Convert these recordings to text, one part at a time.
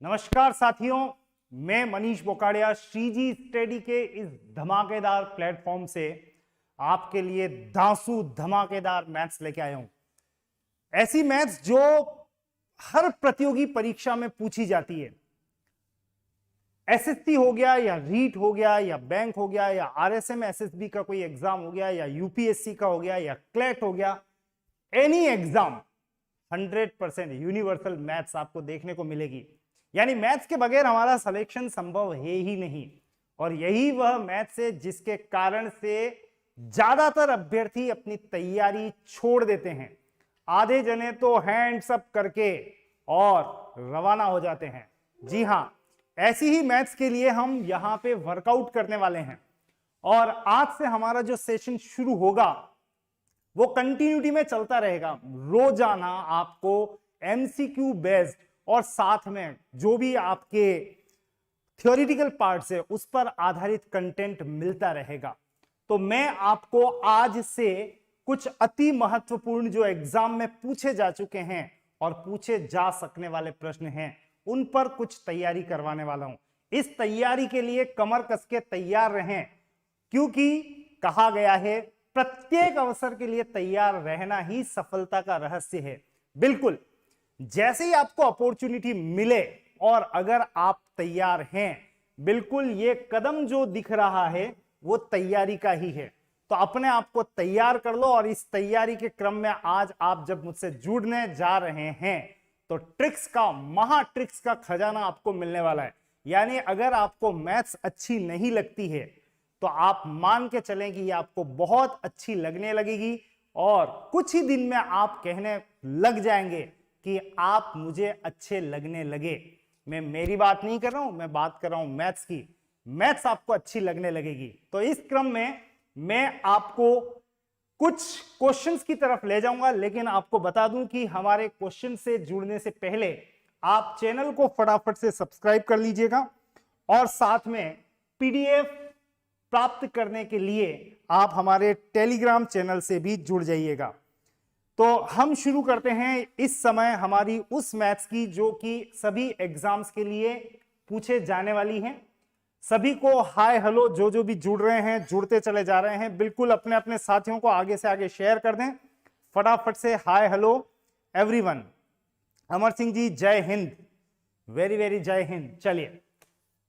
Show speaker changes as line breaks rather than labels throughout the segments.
नमस्कार साथियों, मैं मनीष बोकाड़िया श्रीजी स्टडी के इस धमाकेदार प्लेटफॉर्म से आपके लिए धांसू धमाकेदार मैथ्स लेके आया हूं। ऐसी मैथ्स जो हर प्रतियोगी परीक्षा में पूछी जाती है। एसएससी हो गया या रीट हो गया या बैंक हो गया या आरएसएम एसएसबी का कोई एग्जाम हो गया या यूपीएससी का हो गया या क्लैट हो गया, एनी एग्जाम 100% यूनिवर्सल मैथ्स आपको देखने को मिलेगी। यानी मैथ्स के बगैर हमारा सिलेक्शन संभव है ही नहीं। और यही वह मैथ्स है जिसके कारण से ज्यादातर अभ्यर्थी अपनी तैयारी छोड़ देते हैं। आधे जने तो हैंड्स अप करके और रवाना हो जाते हैं। जी हां, ऐसी ही मैथ्स के लिए हम यहां पे वर्कआउट करने वाले हैं। और आज से हमारा जो सेशन शुरू होगा वो कंटिन्यूटी में चलता रहेगा। रोजाना आपको एमसीक्यू बेस्ड और साथ में जो भी आपके थ्योरेटिकल पार्ट्स है उस पर आधारित कंटेंट मिलता रहेगा। तो मैं आपको आज से कुछ अति महत्वपूर्ण जो एग्जाम में पूछे जा चुके हैं और पूछे जा सकने वाले प्रश्न हैं उन पर कुछ तैयारी करवाने वाला हूं। इस तैयारी के लिए कमर कस के तैयार रहें, क्योंकि कहा गया है प्रत्येक अवसर के लिए तैयार रहना ही सफलता का रहस्य है। बिल्कुल, जैसे ही आपको अपॉर्चुनिटी मिले और अगर आप तैयार हैं, बिल्कुल ये कदम जो दिख रहा है वो तैयारी का ही है। तो अपने आप को तैयार कर लो। और इस तैयारी के क्रम में आज आप जब मुझसे जुड़ने जा रहे हैं तो ट्रिक्स का, महा ट्रिक्स का खजाना आपको मिलने वाला है। यानी अगर आपको मैथ्स अच्छी नहीं लगती है तो आप मान के चलें कि ये आपको बहुत अच्छी लगने लगेगी और कुछ ही दिन में आप कहने लग जाएंगे कि आप मुझे अच्छे लगने लगे। मैं मेरी बात नहीं कर रहा हूं, मैं बात कर रहा हूं मैथ्स की। मैथ्स आपको अच्छी लगने लगेगी। तो इस क्रम में मैं आपको कुछ क्वेश्चंस की तरफ ले जाऊंगा, लेकिन आपको बता दूं कि हमारे क्वेश्चन से जुड़ने से पहले आप चैनल को फटाफट से सब्सक्राइब कर लीजिएगा और साथ में पीडीएफ प्राप्त करने के लिए आप हमारे टेलीग्राम चैनल से भी जुड़ जाइएगा। तो हम शुरू करते हैं इस समय हमारी उस मैथ्स की जो कि सभी एग्जाम्स के लिए पूछे जाने वाली हैं। सभी को हाय हेलो, जो भी जुड़ रहे हैं, जुड़ते चले जा रहे हैं, बिल्कुल अपने अपने साथियों को आगे से आगे शेयर कर दें। फटाफट से hi hello everyone. Amar Singh ji जय हिंद, वेरी वेरी जय हिंद। चलिए,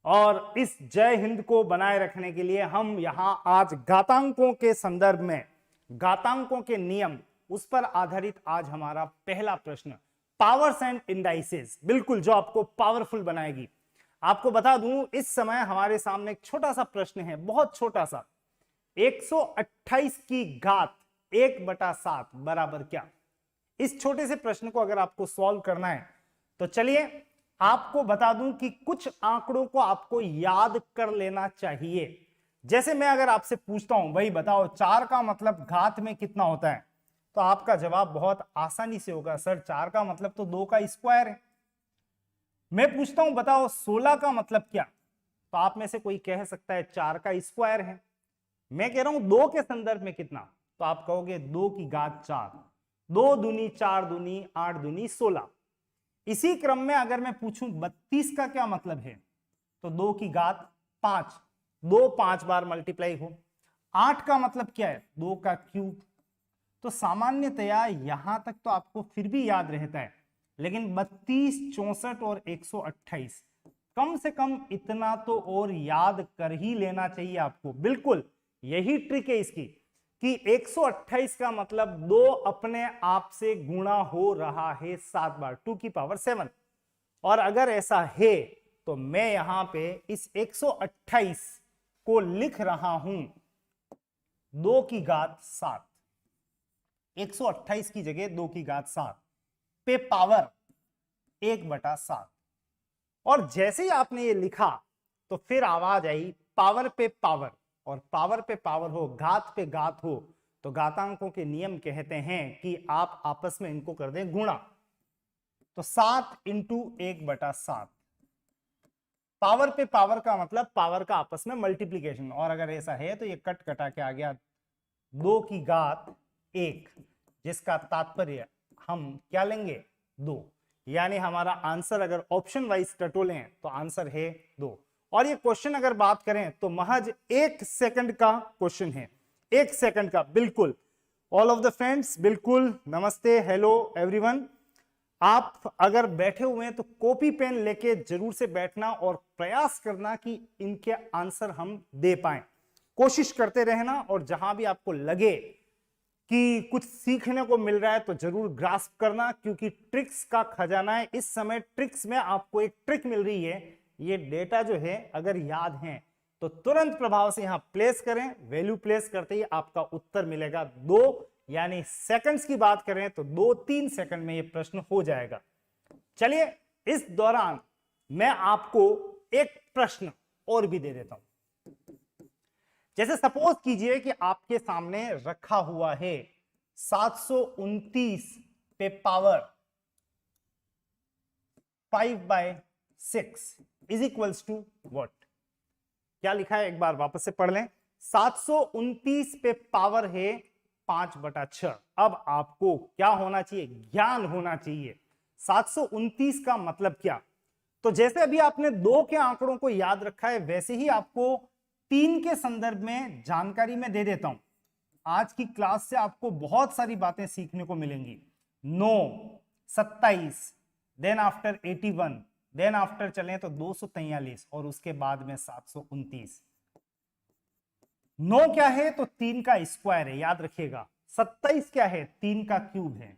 और इस जय हिंद को बनाए रखने के लिए हम यहां आज घातांकों के संदर्भ में, घातांकों के नियम, उस पर आधारित आज हमारा पहला प्रश्न, पावर्स एंड इंडाइसेस, बिल्कुल जो आपको पावरफुल बनाएगी। आपको बता दूं इस समय हमारे सामने एक छोटा सा प्रश्न है, बहुत छोटा सा। 128 की घात 1/7 बराबर क्या? इस छोटे से प्रश्न को अगर आपको सॉल्व करना है तो चलिए आपको बता दूं कि कुछ आंकड़ों को आपको याद कर लेना चाहिए। जैसे मैं अगर आपसे पूछता हूं भाई बताओ 4 का मतलब घात में कितना होता है, तो आपका जवाब बहुत आसानी से होगा, सर 4 का मतलब तो 2 का स्क्वायर है। मैं पूछता हूं बताओ 16 का मतलब क्या, तो आप में से कोई कह सकता है 4 का स्क्वायर है। मैं कह रहा हूं 2 के संदर्भ में कितना, तो आप कहोगे 2 की घात 4, 2 दूनी 4 दूनी 8 दूनी 16। इसी क्रम में अगर मैं पूछूं 32 का क्या मतलब है, तो 2 की घात 5, 2 5 बार मल्टीप्लाई हो। 8 का मतलब क्या है, 2 का क्यूब। तो सामान्यतया यहां तक तो आपको फिर भी याद रहता है, लेकिन 32, 64 और 128 कम से कम इतना तो और याद कर ही लेना चाहिए आपको। बिल्कुल यही ट्रिक है इसकी कि 128 का मतलब 2 अपने आप से गुणा हो रहा है 7 बार, 2 की पावर 7। और अगर ऐसा है तो मैं यहां पे इस 128 को लिख रहा हूं 2 की घात 7। 128 की जगह 2 की घात 7 पे पावर 1/7। और जैसे ही आपने ये लिखा तो फिर आवाज आई पावर पे पावर, और पावर पे पावर हो, घात पे घात हो, तो घातांकों के नियम कहते हैं कि आप आपस में इनको कर दें गुणा। तो 7 इंटू 1/7, पावर पे पावर का मतलब पावर का आपस में मल्टीप्लीकेशन। और अगर ऐसा है तो ये कट कटा के आ गया 2 की घात 1, जिसका तात्पर्य हम क्या लेंगे 2। यानी हमारा आंसर अगर ऑप्शन वाइज टटोलें तो आंसर है 2। और ये क्वेश्चन अगर बात करें तो महज 1 सेकंड का क्वेश्चन है, 1 सेकंड का। बिल्कुल ऑल ऑफ द फ्रेंड्स, बिल्कुल नमस्ते, हेलो एवरीवन। आप अगर बैठे हुए हैं तो कॉपी पेन लेके जरूर से बैठना और प्रयास करना कि इनके आंसर हम दे पाएं। कोशिश करते रहना और जहां भी आपको लगे कि कुछ सीखने को मिल रहा है तो जरूर ग्रास्प करना, क्योंकि ट्रिक्स का खजाना है। इस समय ट्रिक्स में आपको एक ट्रिक मिल रही है, ये डेटा जो है अगर याद है तो तुरंत प्रभाव से यहां प्लेस करें। वैल्यू प्लेस करते ही आपका उत्तर मिलेगा 2, यानी सेकंड्स की बात करें तो 2-3 सेकंड में यह प्रश्न हो जाएगा। चलिए इस दौरान मैं आपको एक प्रश्न और भी दे देता हूं। जैसे सपोज कीजिए कि आपके सामने रखा हुआ है 729 पे power 5/6 is equals to what. क्या लिखा है एक बार वापस से पढ़ लें। 729 पे पावर है 5/6। अब आपको क्या होना चाहिए, ज्ञान होना चाहिए 729 का मतलब क्या। तो जैसे अभी आपने 2 के आंकड़ों को याद रखा है, वैसे ही आपको 3 के संदर्भ में जानकारी में दे देता हूं। आज की क्लास से आपको बहुत सारी बातें सीखने को मिलेंगी। 9, 27, देन आफ्टर 81, देन आफ्टर चलें तो 243 और उसके बाद में 729। 9 क्या है तो 3 का स्क्वायर है, याद रखिएगा। 27 क्या है, 3 का क्यूब है।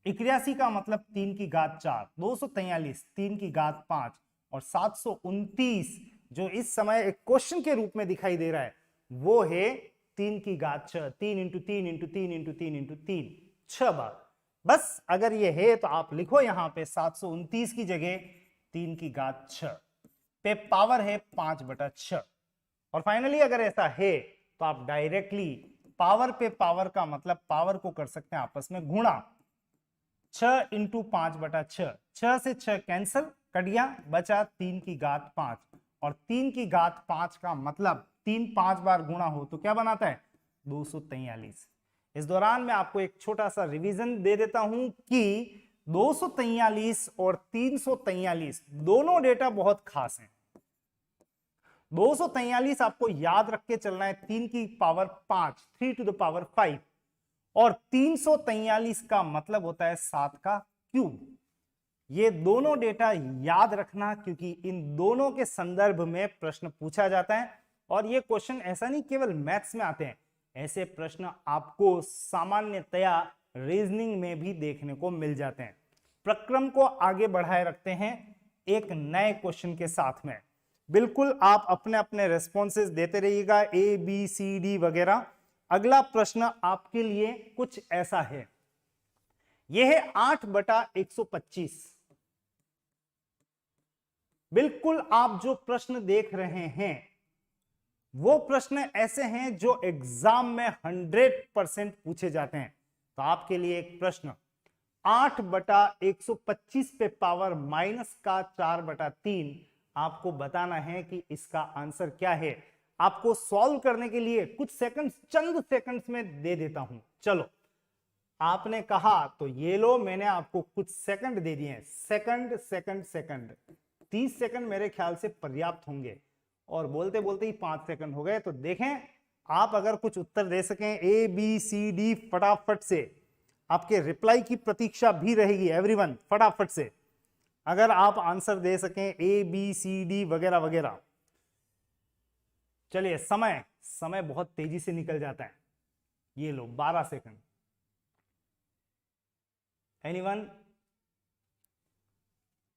81 का मतलब 3 की घात 4, 243 3 की घात 5 और 729 जो इस समय एक क्वेश्चन के रूप में दिखाई दे रहा है वो है 3 की घात 6। 3 इंटू 3 इंटू 3 इंटू 3 इंटू 3, 6 बार। बस अगर ये है तो आप लिखो यहां पे 729 की जगह 3 की घात 6 पे पावर है 5/6। और फाइनली अगर ऐसा है तो आप डायरेक्टली पावर पे पावर का मतलब पावर को कर सकते हैं आपस में गुणा। 6 इंटू 5/6, 6 से 6 कैंसल, कट गया, बचा 3 की घात 5 और 3 की घात 5 का मतलब 3 5 बार गुणा हो तो क्या बनाता है, 243। इस दौरान मैं आपको एक छोटा सा रिवीजन दे देता हूं कि 243 और 343 दोनों डेटा बहुत खास हैं। 243 आपको याद रख के चलना है 3 की पावर 5, 3 टू द पावर 5 और 343 का मतलब होता है 7 का क्यूब। ये दोनों डेटा याद रखना, क्योंकि इन दोनों के संदर्भ में प्रश्न पूछा जाता है। और ये क्वेश्चन ऐसा नहीं केवल मैथ्स में आते हैं, ऐसे प्रश्न आपको सामान्यतया रीजनिंग में भी देखने को मिल जाते हैं। प्रक्रम को आगे बढ़ाए रखते हैं एक नए क्वेश्चन के साथ में। बिल्कुल आप अपने अपने रेस्पॉन्सेज देते रहिएगा, ए बी सी डी वगैरह। अगला प्रश्न आपके लिए कुछ ऐसा है, यह है 8/125। बिल्कुल आप जो प्रश्न देख रहे हैं वो प्रश्न ऐसे हैं जो एग्जाम में 100% पूछे जाते हैं। तो आपके लिए एक प्रश्न 8/125 पे पावर माइनस का 4/3, आपको बताना है कि इसका आंसर क्या है। आपको सॉल्व करने के लिए कुछ सेकंड्स, चंद सेकंड्स में दे देता हूं। चलो, आपने कहा तो ये लो, मैंने आपको कुछ सेकंड दे दिए हैं। सेकंड सेकंड सेकंड 30 सेकंड मेरे ख्याल से पर्याप्त होंगे और बोलते बोलते ही 5 सेकंड हो गए। तो देखें आप अगर कुछ उत्तर दे सकें ए बी सी डी फटाफट से, आपके रिप्लाई की प्रतीक्षा भी रहेगी एवरीवन। फटाफट से अगर आप आंसर दे सकें ए बी सी डी वगैरह वगैरह। चलिए, समय बहुत तेजी से निकल जाता है। ये लो 12 सेकंड।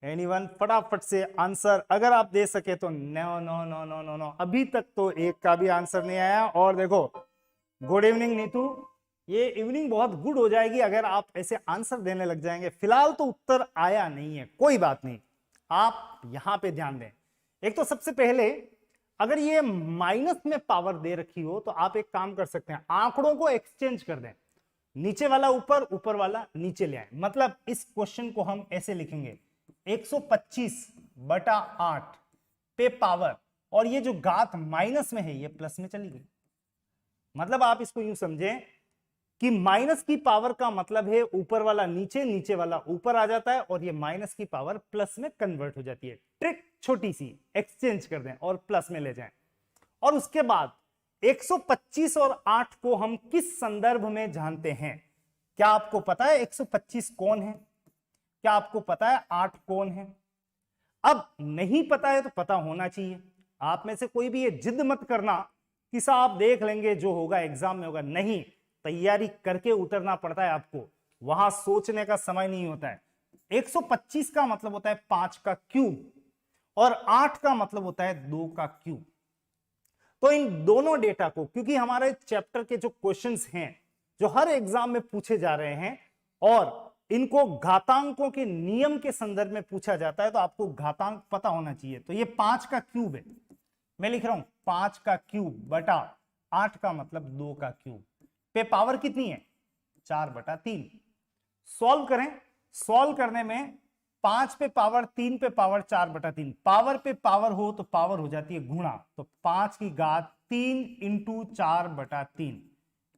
एनीवन फटाफट से आंसर अगर आप दे सके तो। No no no no no no, अभी तक तो एक का भी आंसर नहीं आया। और देखो, गुड इवनिंग नीतू, ये इवनिंग बहुत गुड हो जाएगी अगर आप ऐसे आंसर देने लग जाएंगे। फिलहाल तो उत्तर आया नहीं है, कोई बात नहीं, आप यहां पे ध्यान दें। एक तो सबसे पहले अगर ये माइनस में पावर दे रखी हो तो आप एक काम कर सकते हैं, आंकड़ों को एक्सचेंज कर दें, नीचे वाला ऊपर, ऊपर वाला नीचे ले आए। मतलब इस क्वेश्चन को हम ऐसे लिखेंगे 125/8 पे पावर, और ये जो घात माइनस में है ये प्लस में चली गई। मतलब आप इसको यूं समझें कि माइनस की पावर का मतलब है ऊपर वाला नीचे, नीचे वाला ऊपर आ जाता है और ये माइनस की पावर प्लस में कन्वर्ट हो जाती है। ट्रिक छोटी सी, एक्सचेंज कर दें और प्लस में ले जाएं। और उसके बाद 125 और 8 को हम किस संदर्भ में जानते हैं? क्या आपको पता है 125 कौन है? क्या आपको पता है 8 कौन है? अब नहीं पता है तो पता होना चाहिए। आप में से कोई भी ये जिद मत करना कि साहब देख लेंगे जो होगा एग्जाम में होगा। नहीं, तैयारी करके उतरना पड़ता है आपको, वहां सोचने का समय नहीं होता है। 125 का मतलब होता है 5 का क्यूब और 8 का मतलब होता है 2 का क्यूब। तो इन दोनों डेटा को, क्योंकि हमारे चैप्टर के जो क्वेश्चंस हैं जो हर एग्जाम में पूछे जा रहे हैं और इनको घातांकों के नियम के संदर्भ में पूछा जाता है, तो आपको घातांक पता होना चाहिए। तो ये 5 का क्यूब है, मैं लिख रहा हूं 5 का क्यूब बटा 8 का मतलब 2 का क्यूब पे पावर कितनी है? 4/3। सॉल्व करें। सॉल्व करने में 5 पे पावर 3 पे पावर 4/3, पावर पे पावर हो तो पावर हो जाती है गुणा, तो 5 की घात 3 इंटू 4/3।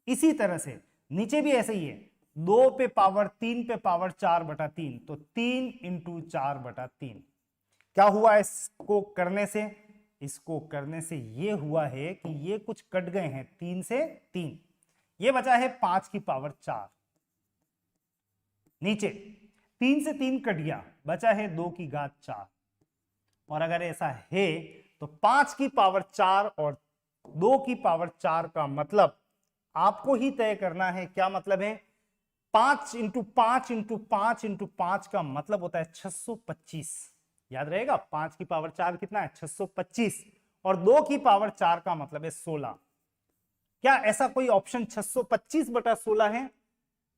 इसी तरह से नीचे भी ऐसे ही है, 2 पे पावर 3 पे पावर 4/3, तो 3 इंटू 4/3। क्या हुआ इसको करने से? इसको करने से ये हुआ है कि ये कुछ कट गए हैं, 3 से 3, ये बचा है 5 की पावर 4। नीचे 3 से 3 कट गया, बचा है 2 की घात 4। और अगर ऐसा है तो 5 की पावर 4 और 2 की पावर 4 का मतलब आपको ही तय करना है। क्या मतलब है? 5 इंटू 5 इंटू 5 इंटू 5 का मतलब होता है 625। याद रहेगा, 5 की पावर 4 कितना है? 625। और 2 की पावर 4 का मतलब है 16। क्या ऐसा कोई ऑप्शन 625/16 है?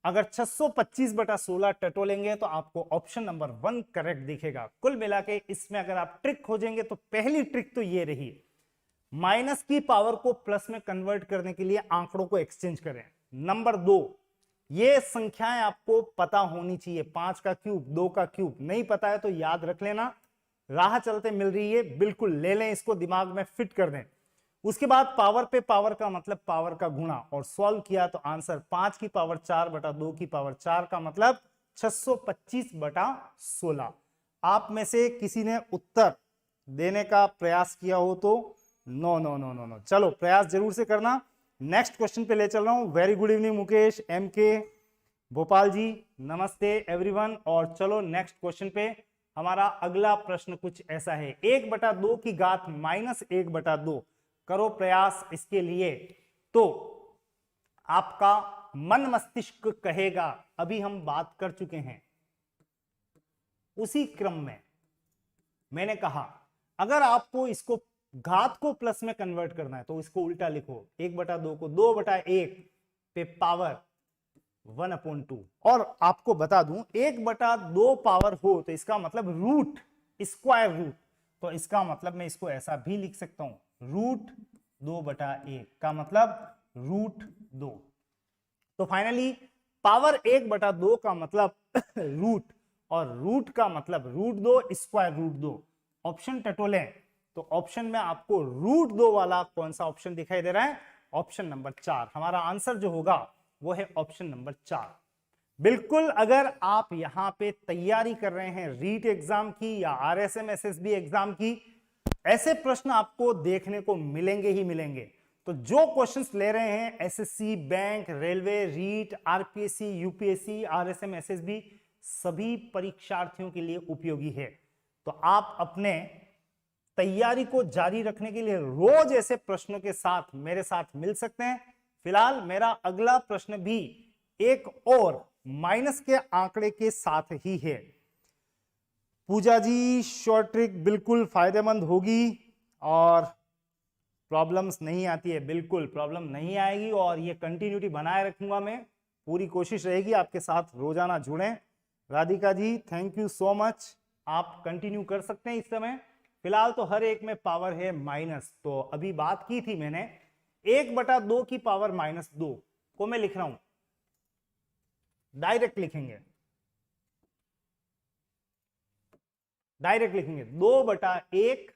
अगर 625/16 टटोलेंगे तो आपको ऑप्शन नंबर 1 करेक्ट दिखेगा। कुल मिला के इसमें अगर आप ट्रिक खोजेंगे तो पहली ट्रिक तो ये रही, माइनस की पावर को प्लस में कन्वर्ट करने के लिए आंकड़ों को एक्सचेंज करें। नंबर 2, ये संख्याएं आपको पता होनी चाहिए। 5 का क्यूब, 2 का क्यूब नहीं पता है तो याद रख लेना, राह चलते मिल रही है, बिल्कुल ले लें, इसको दिमाग में फिट कर दें। उसके बाद पावर पे पावर का मतलब पावर का गुणा, और सॉल्व किया तो आंसर 5 की पावर 4 बटा 2 की पावर 4 का मतलब 625/16। आप में से किसी ने उत्तर देने का प्रयास किया हो तो no no no no no, चलो प्रयास जरूर से करना। नेक्स्ट क्वेश्चन पे ले चल रहा हूं। Very good evening Mukesh, MK, Bhopal ji, नमस्ते एवरीवन। और चलो नेक्स्ट क्वेश्चन पे। हमारा अगला प्रश्न कुछ ऐसा है, 1/2 की घात -1/2। करो प्रयास इसके लिए। तो आपका मन मस्तिष्क कहेगा, अभी हम बात कर चुके हैं। उसी क्रम में मैंने कहा अगर आपको इसको घात को प्लस में कन्वर्ट करना है तो इसको उल्टा लिखो, 1/2 को 2/1 पे पावर 1/2। और आपको बता दूं 1/2 पावर हो तो इसका मतलब रूट, स्क्वायर रूट, तो इसका मतलब मैं इसको ऐसा भी लिख सकता हूं, √2/1 का मतलब √2। तो फाइनली पावर 1/2 का मतलब रूट, और रूट का मतलब √2 स्क्वायर √2। ऑप्शन टटोलें तो ऑप्शन में आपको √2 वाला कौन सा ऑप्शन दिखाई दे रहा है? Option number 4। हमारा आंसर जो होगा वो है ऑप्शन नंबर 4। बिल्कुल, अगर आप यहां पे तैयारी कर रहे हैं रीट एग्जाम की या RSM SSB एग्जाम की, ऐसे प्रश्न आपको देखने को मिलेंगे ही मिलेंगे। तो जो क्वेश्चंस ले रहे हैं SSC, bank, railway, REET, RPSC, UPSC, RSM SSB, सभी परीक्षार्थियों के लिए उपयोगी है। तो आप अपने तैयारी को जारी रखने के लिए रोज ऐसे प्रश्नों के साथ मेरे साथ मिल सकते हैं। फिलहाल मेरा अगला प्रश्न भी एक और माइनस के आंकड़े के साथ ही है। पूजा जी, शॉर्ट ट्रिक बिल्कुल फायदेमंद होगी और प्रॉब्लम्स नहीं आती है, बिल्कुल प्रॉब्लम नहीं आएगी और ये कंटिन्यूटी बनाए रखूंगा मैं, पूरी कोशिश रहेगी आपके साथ रोजाना जुड़ें। Radhika ji, thank you so much, आप कंटिन्यू कर सकते हैं इस समय। फिलहाल तो हर एक में पावर है माइनस, तो अभी बात की थी मैंने 1/2 की पावर -2 को मैं लिख रहा हूं, डायरेक्ट लिखेंगे, डायरेक्ट लिखेंगे 2/1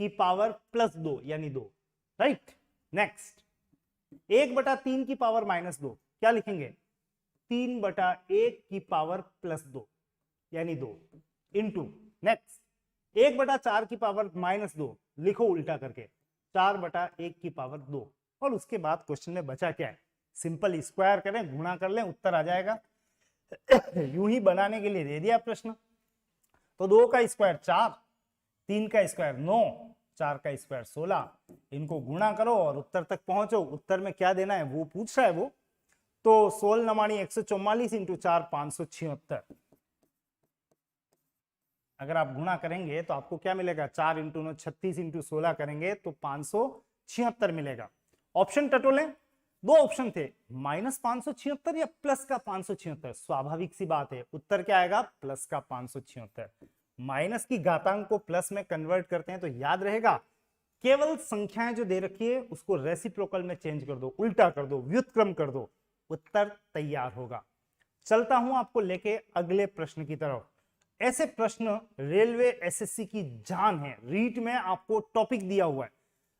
की पावर +2 यानी 2, राइट। नेक्स्ट 1/3 की पावर -2, क्या लिखेंगे 3/1 की पावर +2 यानी 2 इंटू नेक्स्ट 1/4 की पावर -2 लिखो उल्टा करके 4/1 की पावर 2 और उसके बाद क्वेश्चन में बचा क्या है सिंपल स्क्वायर करें गुणा कर लें उत्तर आ जाएगा। यूं ही बनाने के लिए दे दिया प्रश्न। तो 2 का स्क्वायर 4, 3 का स्क्वायर 9, 4 का स्क्वायर 16, इनको गुणा करो और उत्तर तक पहुंचो। उत्तर में क्या देना है वो पूछ रहा है वो। तो 16 9 144 इंटू 4 576। अगर आप गुणा करेंगे तो आपको क्या मिलेगा 4 इंटू 9 36 इंटू 16 करेंगे तो 576 मिलेगा। ऑप्शन टटोलें, दो ऑप्शन थे -576 या प्लस का 576। स्वाभाविक सी बात है उत्तर क्या आएगा प्लस का 576। माइनस की घातांक को प्लस में कन्वर्ट करते हैं तो याद रहेगा केवल संख्याएं जो दे रखी है उसको रेसिप्रोकल में चेंज कर दो, उल्टा कर दो, व्युत्क्रम कर दो, उत्तर तैयार होगा। चलता हूं आपको लेके अगले प्रश्न की तरफ। ऐसे प्रश्न रेलवे एसएससी की जान है। रीट में आपको टॉपिक दिया हुआ है।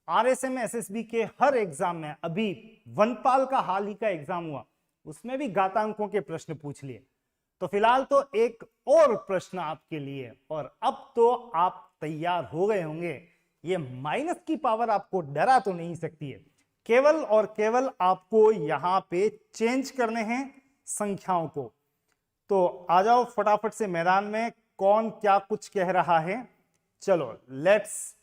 आरएसएम एसएसबी के हर एग्जाम में, अभी वनपाल का हाल ही का एग्जाम हुआ उसमें भी घातांकों के प्रश्न पूछ लिए। तो फिलहाल तो एक और प्रश्न आपके लिए, और अब तो आप तैयार हो गए होंगे। ये माइनस की पावर आपको डरा तो नहीं सकती है, केवल और केवल आपको यहां पे चेंज करने हैं संख्याओं को। तो आ जाओ फटाफट से मैदान में, कौन क्या कुछ कह रहा है। चलो लेट्स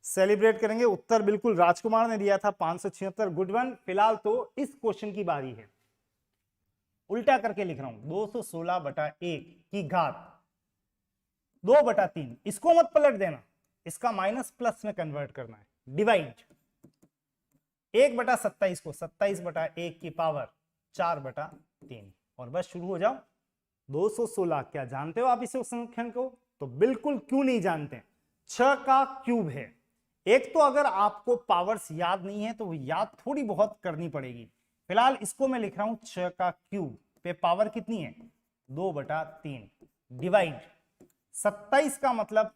सेलिब्रेट करेंगे। उत्तर बिल्कुल राजकुमार ने दिया था 576, गुड वन। फिलहाल तो इस क्वेश्चन की बारी है। उल्टा करके लिख रहा हूं 216/1 की घात 2/3। इसको मत पलट देना, इसका माइनस प्लस में कन्वर्ट करना है। डिवाइड 1/27 को 27/1 की पावर 4/3 और बस शुरू हो जाओ। 216 क्या जानते हो आप इसे संख्या को? तो बिल्कुल क्यों नहीं जानते, 6 का क्यूब है। एक तो अगर आपको पावर्स याद नहीं है तो वो याद थोड़ी बहुत करनी पड़ेगी। फिलहाल इसको मैं लिख रहा हूं 6 का क्यूब पे पावर कितनी है 2/3 डिवाइड 27 का मतलब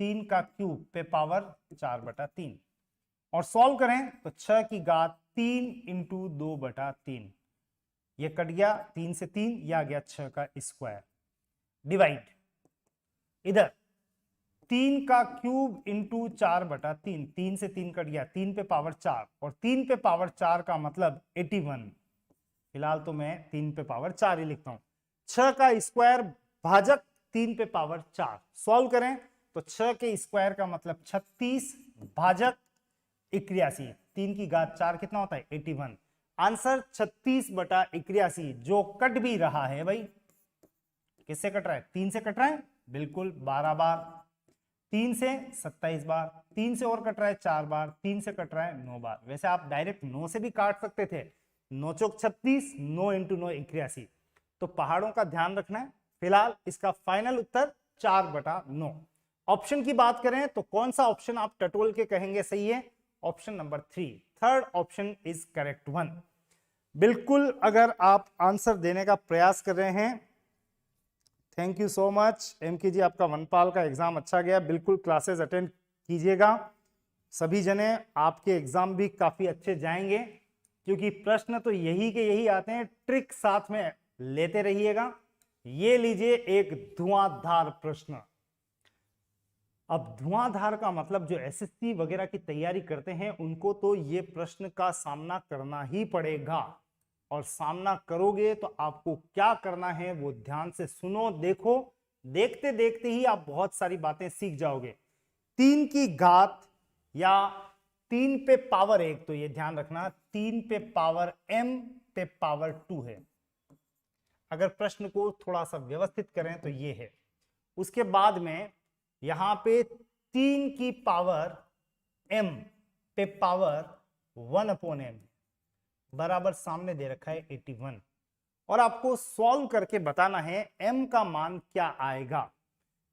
3 का क्यूब पे पावर 4/3 और सॉल्व करें तो 6 की घात 3 इंटू 2/3 ये कट गया 3 से 3, यह आ गया 6 का स्क्वायर डिवाइड इधर 3 का क्यूब इंटू 4/3, 3 से 3 कट गया, 3 पे पावर 4 और 3 पे पावर 4 का मतलब 81। फिलहाल तो मैं 3 पे पावर 4 ही लिखता हूं। 6 का स्क्वायर भाजक 3 पे पावर 4, सॉल्व करें तो 6 के स्क्वायर का मतलब 36 भाजक 81, 3 की घात 4 कितना होता है 81। आंसर 36/81 जो कट भी रहा है भाई। किससे कट रहा है 3 से कट रहा है, बिल्कुल 12 बार, 3 से 27 बार, 3 से और कट रहा है 4 बार, 3 से कट रहा है 9 बार। वैसे आप डायरेक्ट 9 से भी काट सकते थे, 9 चौक 36, 9 इंटू 9 81। तो पहाड़ों का ध्यान रखना है। फिलहाल इसका फाइनल उत्तर 4/9। ऑप्शन की बात करें तो कौन सा ऑप्शन आप टटोल के कहेंगे सही है? Option number 3, third option is correct one. बिल्कुल अगर आप आंसर देने का प्रयास कर रहे हैं, thank you so much MK ji, आपका वनपाल का एग्जाम अच्छा गया। बिल्कुल क्लासेस अटेंड कीजिएगा सभी जने, आपके एग्जाम भी काफी अच्छे जाएंगे क्योंकि प्रश्न तो यही के यही आते हैं। ट्रिक साथ में लेते रहिएगा। ये लीजिए एक धुआंधार प्रश्न। अब धुआंधार का मतलब जो एसएससी वगैरह की तैयारी करते हैं उनको तो ये प्रश्न का सामना करना ही पड़ेगा, और सामना करोगे तो आपको क्या करना है वो ध्यान से सुनो, देखो। देखते देखते ही आप बहुत सारी बातें सीख जाओगे। 3 की घात या 3 पे पावर 1, तो ये ध्यान रखना 3 पे पावर m पे पावर 2 है। अगर प्रश्न को थोड़ा सा व्यवस्थित करें तो ये है। उसके बाद में यहां पे 3 की पावर m पे पावर 1/m बराबर सामने दे रखा है 81, और आपको सॉल्व करके बताना है m का मान क्या आएगा।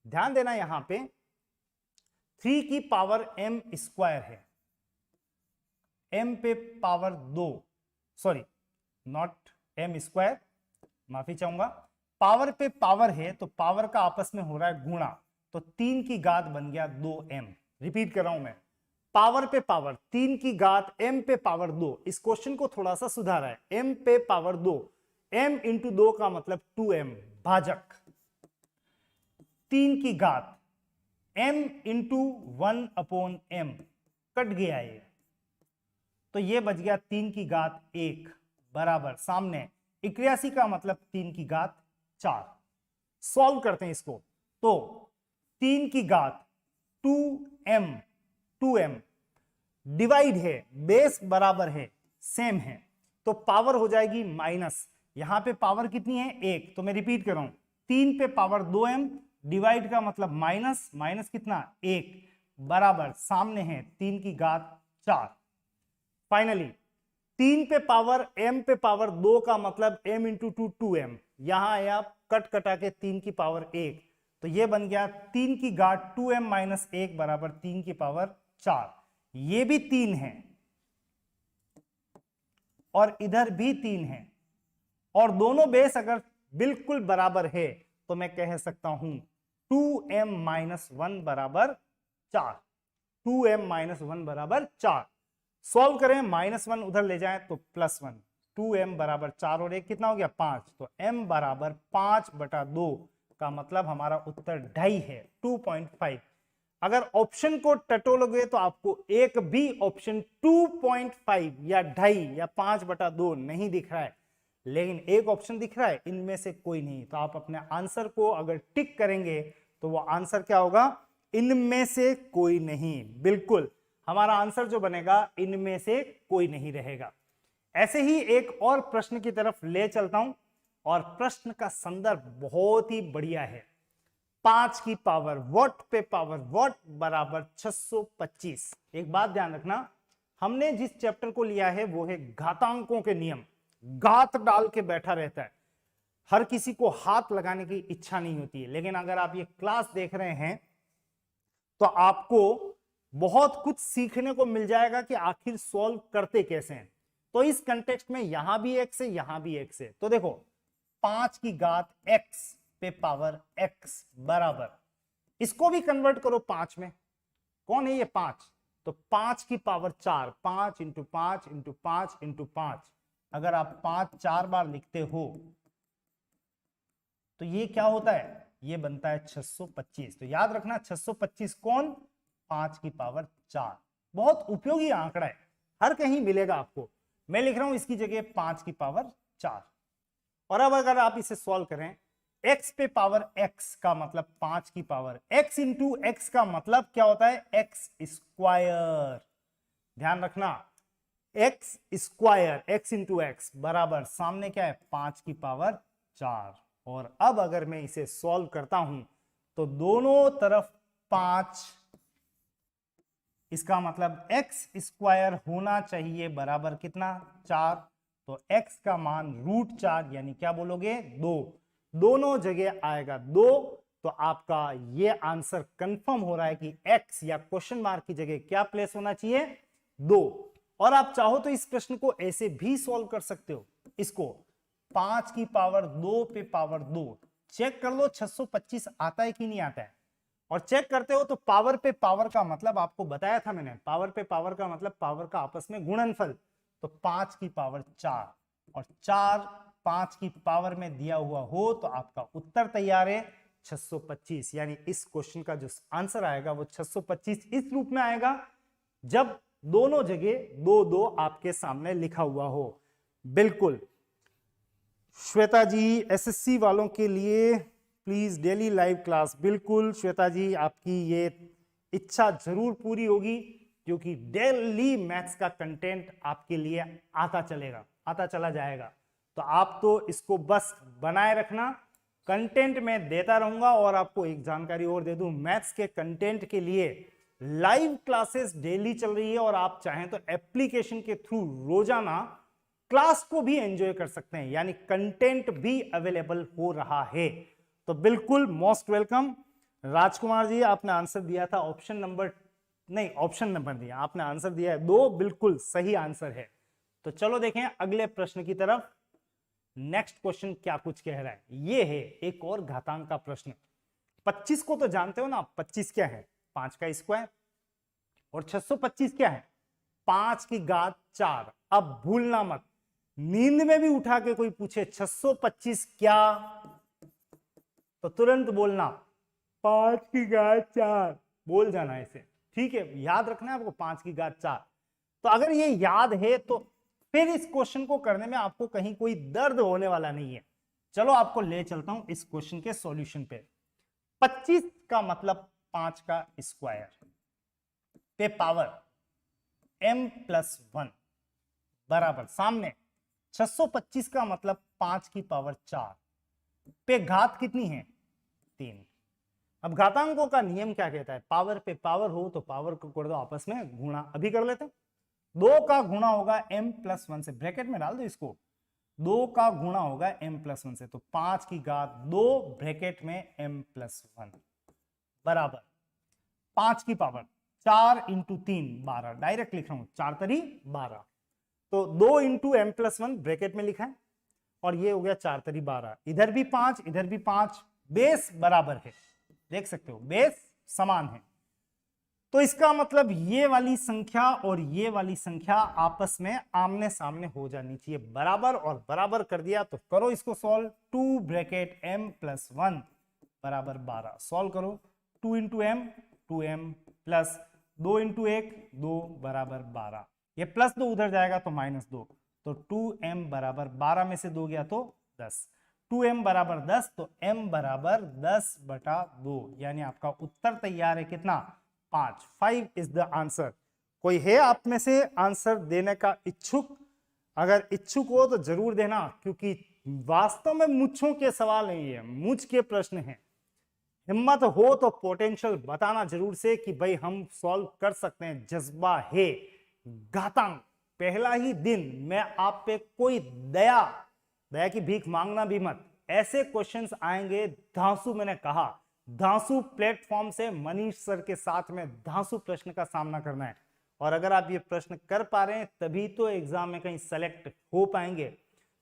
ध्यान देना यहां पे 3 की पावर m स्क्वायर है, m पे power 2, sorry not m square, माफी चाहूंगा, पावर पे पावर है तो पावर का आपस में हो रहा है गुणा, तो 3 की घात बन गया 2m। रिपीट कर रहा हूं मैं, पावर पे पावर, 3 की घात m पे पावर 2। इस क्वेश्चन को थोड़ा सा सुधारा है, m पे पावर 2, m इंटू 2 का मतलब 2m भाजक 3 की घात m into 1 upon m, cut गया ये, तो ये बच गया 3 की घात 1 बराबर सामने 81 का मतलब 3 की घात 4। सॉल्व करते हैं इसको, तो 3 की घात 2m डिवाइड है, बेस बराबर है, सेम है, तो पावर हो जाएगी माइनस। यहां पे पावर कितनी है 1, तो मैं रिपीट कर रहा हूं, 3 पे पावर 2m डिवाइड का मतलब माइनस, माइनस कितना 1 बराबर सामने है 3 की घात 4। फाइनली 3 पे पावर m पे पावर 2 का मतलब m इंटू 2 2m, यहां आया कट कटा के 3 की पावर 1, तो ये बन गया 3 की घात 2m माइनस 1 बराबर 3 की पावर 4। ये भी 3 है और इधर भी 3 है, और दोनों बेस अगर बिल्कुल बराबर है तो मैं कह सकता हूं 2m माइनस 1 बराबर 4, 2m माइनस 1 बराबर 4। सॉल्व करें, -1 उधर ले जाएं तो +1, 2m बराबर 4 और 1 कितना हो गया 5, तो m बराबर 5/2 का मतलब हमारा उत्तर 2.5 है, 2.5। अगर ऑप्शन को टटोलोगे तो आपको एक भी ऑप्शन 2.5 या 2.5 या 5/2 नहीं दिख रहा है, लेकिन एक ऑप्शन दिख रहा है, इनमें से कोई नहीं। तो आप अपने आंसर को अगर टिक करेंगे तो वो आंसर क्या होगा, इनमें से कोई नहीं। बिल्कुल हमारा आंसर जो बनेगा इनमें से कोई नहीं रहेगा। ऐसे ही एक और प्रश्न की तरफ ले चलता हूं, और प्रश्न का संदर्भ बहुत ही बढ़िया है। 5 की पावर वॉट पे पावर वॉट बराबर 625। एक बात ध्यान रखना, हमने जिस चैप्टर को लिया है वो है घातांकों के नियम। घात डाल के बैठा रहता है, हर किसी को हाथ लगाने की इच्छा नहीं होती है, लेकिन अगर आप ये क्लास देख रहे हैं तो आपको बहुत कुछ सीखने को मिल जाएगा कि आखिर सॉल्व करते कैसे हैं। तो इस कंटेक्स्ट में यहां भी x है, यहां भी x है, तो देखो 5 की घात x पे पावर x बराबर, इसको भी कन्वर्ट करो 5 में, कौन है ये 5, तो 5 की पावर 4, 5 इंटू 5 इंटू 5 इंटू 5, अगर आप 5 4 बार लिखते हो तो ये क्या होता है, ये बनता है 625। तो याद रखना 625 कौन, 5 की पावर 4। बहुत उपयोगी आंकड़ा है, हर कहीं मिलेगा आपको। मैं लिख रहा हूं इसकी जगह 5 की पावर 4। और अब अगर आप इसे सॉल्व करें, x पे पावर x का मतलब 5 की पावर x इंटू x का मतलब क्या होता है, x स्क्वायर। ध्यान रखना x square, x into x बराबर सामने क्या है 5 की पावर 4। और अब अगर मैं इसे सॉल्व करता हूं तो दोनों तरफ 5, इसका मतलब x स्क्वायर होना चाहिए बराबर कितना 4, तो x का मान √4 यानी क्या बोलोगे 2, दोनों जगह आएगा 2, तो आपका ये आंसर कंफर्म हो रहा है कि x या क्वेश्चन मार्क की जगह क्या प्लेस होना चाहिए 2। और आप चाहो तो इस प्रश्न को ऐसे भी सॉल्व कर सकते हो, इसको 5 की पावर 2 पे पावर 2, चेक कर लो 625 आता है कि नहीं आता है, और चेक करते हो तो पावर पे पावर का मतलब आपको बताया था मैंने, पावर पे पावर का मतलब पावर का आपस में गुणनफल, तो 5 की पावर 4 और 4 5 की पावर में दिया हुआ हो तो आपका उत्तर तैयार है 625। यानी इस क्वेश्चन का जो आंसर आएगा वो 625 इस रूप में आएगा जब दोनों जगह 2 2 आपके सामने लिखा हुआ हो। बिल्कुल श्वेता जी, एसएससी वालों के लिए प्लीज डेली लाइव क्लास। बिल्कुल श्वेता जी, आपकी ये इच्छा जरूर पूरी होगी, क्योंकि डेली मैथ्स का कंटेंट आपके लिए आता चलेगा, आता चला जाएगा। तो आप तो इसको बस बनाए रखना, कंटेंट में देता रहूंगा। और आपको एक जानकारी और दे दूं, मैथ्स के कंटेंट के लिए लाइव क्लासेस डेली चल रही है, और आप चाहें तो एप्लीकेशन के थ्रू रोजाना क्लास को भी एंजॉय कर सकते हैं, यानी कंटेंट भी अवेलेबल हो रहा है। तो बिल्कुल मोस्ट वेलकम। राजकुमार जी, आपने आंसर दिया था ऑप्शन नंबर नहीं, ऑप्शन नंबर दिया आपने, आंसर दिया है 2, बिल्कुल सही आंसर है। तो चलो देखें अगले प्रश्न की तरफ। नेक्स्ट क्वेश्चन क्या कुछ कह रहा है, ये है एक और घातांक का प्रश्न। 25 को तो जानते हो ना, 25 क्या है 5 का स्क्वायर। और 625 क्या है? 5 की घात 4। अब भूलना मत, नींद में भी उठा के कोई पूछे 625 क्या, तो तुरंत बोलना 5 की घात 4, बोल जाना ऐसे, ठीक है? याद रखना है आपको 5 की घात 4। तो अगर ये याद है तो फिर इस क्वेश्चन को करने में आपको कहीं कोई दर्द होने वाला नहीं है। चलो आपको ले चलता हूं इस क्वेश्चन के सॉल्यूशन पे। 25 का मतलब 5 का स्क्वायर पे पावर m+1 बराबर सामने 625 का मतलब 5 की पावर 4 पे घात कितनी है? 3। अब घातांकों का नियम क्या कहता है? पावर पे पावर हो तो पावर को कर दो आपस में गुणा। अभी कर लेते हैं। 2 का गुणा होगा m+1 से, ब्रैकेट में डाल दो इसको, 2 का गुणा होगा m+1 से, तो 5 की घात 2 ब्रैकेट में m+1 बराबर 5 की पावर 4 इंटू 3 12, डायरेक्ट लिख रहा हूं 4 तरी 12, तो 2 इंटू m+1 ब्रैकेट में लिखा है, और ये हो गया 4 तरी 12, इधर भी 5 इधर भी 5, बेस बराबर है, देख सकते हो बेस समान है। तो इसका मतलब ये वाली संख्या और ये वाली संख्या आपस में आमने सामने हो जानी चाहिए बराबर, और बराबर कर दिया तो करो इसको सॉल्व। 2 ब्रैकेट m+1 बराबर 12, सॉल्व करो। 2 into M 2m plus 2 into 1 2 बराबर 12, ये प्लस 2 उधर जाएगा तो -2, तो 2m बराबर 12 में से 2 गया तो 10, 2m बराबर 10, तो m बराबर 10/2, यानी आपका उत्तर तैयार है कितना? 5। 5 इज द आंसर। कोई है आप में से आंसर देने का इच्छुक? अगर इच्छुक हो तो जरूर देना, क्योंकि वास्तव में मुझों के सवाल नहीं है, मुझ के प्रश्न हैं। हिम्मत हो तो पोटेंशियल बताना जरूर से कि भाई हम सॉल्व कर सकते हैं, जज्बा है। घातांक पहला ही दिन मैं आप पे कोई दया की भीख मांगना भी मत, ऐसे क्वेश्चंस आएंगे धांसू। मैंने कहा धांसू प्लेटफॉर्म से मनीष सर के साथ में धांसू प्रश्न का सामना करना है, और अगर आप ये प्रश्न कर पा रहे हैं तभी तो एग्जाम में कहीं सेलेक्ट हो पाएंगे।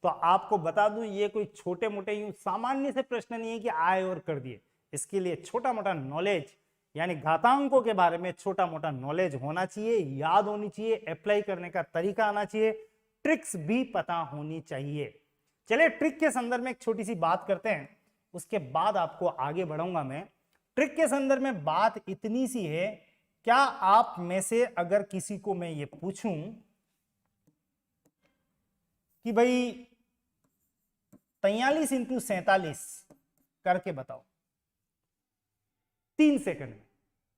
तो आपको बता दूं ये कोई छोटे मोटे यूं सामान्य से प्रश्न नहीं है कि आए और कर दिए, इसके लिए छोटा मोटा नॉलेज, यानी घातांकों के बारे में छोटा मोटा नॉलेज होना चाहिए, याद होनी चाहिए, अप्लाई करने का तरीका आना चाहिए, ट्रिक्स भी पता होनी चाहिए। चलिए ट्रिक के संदर्भ में एक छोटी सी बात करते हैं, उसके बाद आपको आगे बढ़ाऊंगा मैं। ट्रिक के संदर्भ में बात इतनी सी है, क्या आप में से अगर किसी को मैं ये पूछूं कि भाई 43 इंटू 47 करके बताओ 3 सेकंड में,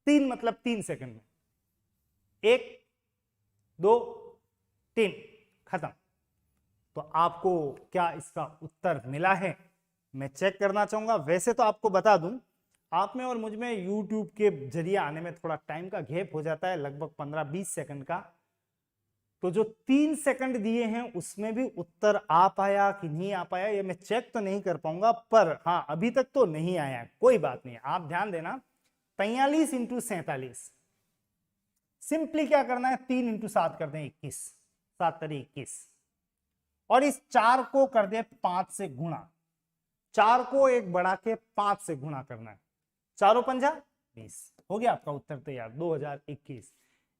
3 मतलब 3 सेकंड में, 1 2 3 खत्म, तो आपको क्या इसका उत्तर मिला है? मैं चेक करना चाहूंगा। वैसे तो आपको बता दूं, आप में और मुझ में YouTube के जरिए आने में थोड़ा टाइम का गैप हो जाता है, लगभग 15-20 सेकंड का। तो जो 3 सेकंड दिए हैं उसमें भी उत्तर आ पाया कि नहीं आ पाया ये मैं चेक तो नहीं कर पाऊंगा, पर हाँ अभी तक तो नहीं आया, कोई बात नहीं। आप ध्यान देना, 43 इंटू 47, सिंपली क्या करना है, 3 इंटू 7 कर दें 21, 7 तरी 21, और इस 4 को कर दे 5 से गुणा, 4 को एक बढ़ा के 5 से गुणा करना है, 4 पंजा 20, हो गया आपका उत्तर तैयार 2021।